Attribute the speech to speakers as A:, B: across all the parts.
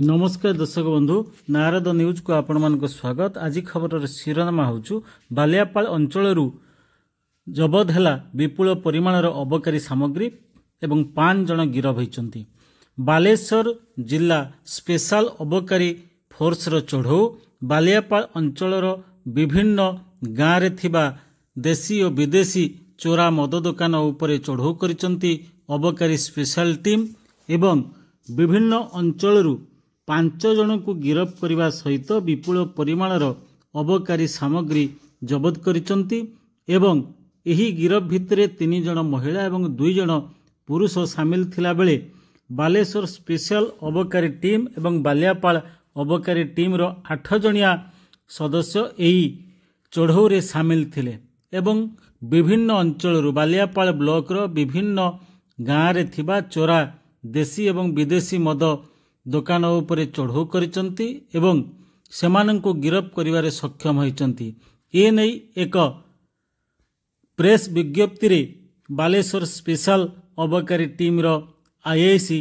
A: नमस्कार दर्शक बंधु नारद न्यूज को आपण मानक स्वागत। आज खबर शिरोनामा होचु बालियापाल अंचल जबत है विपुल परिमाणर अबकारी सामग्री एवं 5 जन गिरफ होती। बालेश्वर जिला स्पेशल अबकारी फोर्सर चढ़ऊ बालियापाल अंचल विभिन्न गाँव थिबा देशी और विदेशी चोरा मद दुकान उपरे चढ़ऊ करिसंती अबकारी स्पेशल टीम एवं विभिन्न अंचल 5 जन को गिरफ करने सहित विपुल परिमाणर अबकारी सामग्री जबत करिसंती एवं एही गिरफ भितरे 3 जन महिला एवं 2 जन पुरुष सामिल थिला बेले बालेश्वर स्पेशल अबकारी टीम एवं बालियापाल अबकारी टीम रो 8 जनिया सदस्य एही चढ़ऊ रे सामिल थिले एवं विभिन्न अंचल बालियापाल ब्लॉक रो विभिन्न गाँव रे थिबा चोरा देशी एवं विदेशी मद दुकान उपरे चढ़ऊ करिसंती एवं सेमानंको गिरफ करिवारे सक्षम होइचंती। ए नै एक प्रेस विज्ञप्ति रे बालेश्वर स्पेशल अबकारी टीम रो आईआईसी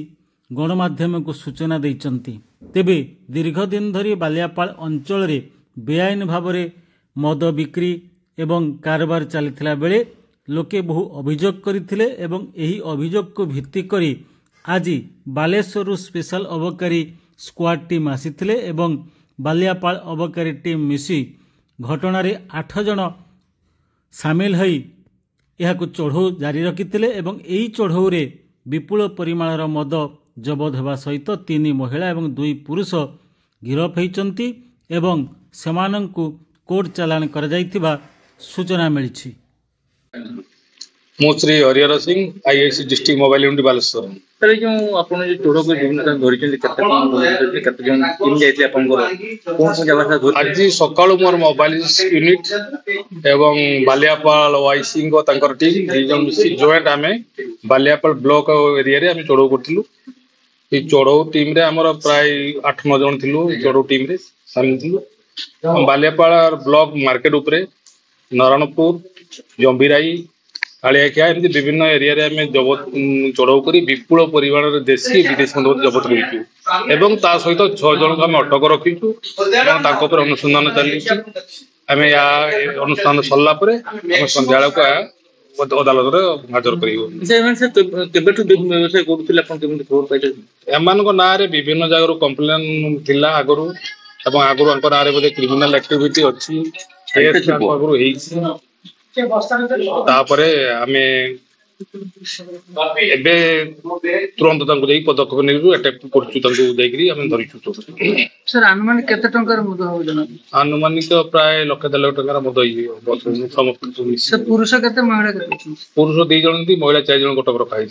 A: गणमाध्यम को सूचना दैचंती। तेबे दीर्घ दिन धरी बालियापाल अंचल रे बेआईन भावरे मद बिक्री एवं कारबार चलिथिला बेले लोके बहु अभियोग करिथिले एवं एही अभियोग को भित्ति करी आज बालेश्वर स्पेशल अबकारी स्क्वाड टीम आसीथिले एवं बालियापाल अबकारी टीम मिसी घटना रे 8 जन सामिल होई यहाको चढ़ऊ जारी रखिथिले एवं एही चढ़ऊ रे विपुल परिमाणर मद जबत हेबा सहित 3 महिला एवं 2 पुरुष गिरफ होइचंती एवं सेमानंकु कोर्ट चालान कर जाइथिबा सूचना मिलिछि।
B: मु Shri Harihar Singh IIC district mobile unit Baleshwar.
C: Sir जो आपण जे चोर को धरिचंती केते जन टीम जाइतले आपण कोन से जगह से
B: आज सकाळु मोर मोबाइल यूनिट एवं बालियापाल वाइसिंग को तांकर टीम दुजन मिसी जॉइंट आमे बालियापाल ब्लॉक एरिया रे हम चोर करथिलु। ई चोर टीम रे हमर प्राय 8-9 जन थिलु चोर टीम रे सामिल थिलु। बालियापाल ब्लॉक मार्केट उपरे नारायणपुर जंबीराई कालियाखिया एमती विभिन्न एरिया रे हमें जबत चढ़ऊ करी विपुल परिमाण देशी विदेशी मद जबत करिछु एवं ता सहित 6 जन को हम अटक रखिछु एवं ताको पर अनुसंधान चलिछु। हमें या अनुसंधान सरला परे हम संध्याळ को अदालत रे हाजर करियो।
C: जेमन से केबेटु व्यवसाय करथले अपन केमति खबर पाइले
B: एमान को ना रे विभिन्न जगह कंप्लेन थिला आगरु एवं आगरु अंक ना रे बदे क्रिमिनल एक्टिविटी अछि केस आगरु हेछि तापरे आमे एबे तुरंत तांको देई पदक्षेप नेउ अटैक करछु तांको देइकरी हम धरिछु।
C: सर अनुमानिक केते टंकार मद हो जना
B: अनुमानिक प्राय 1.5 टंकार मद होई समस्त।
C: सर पुरुष केते महिला केते?
B: पुरुष 2 जन थी महिला 4 जन गोटक रखाई।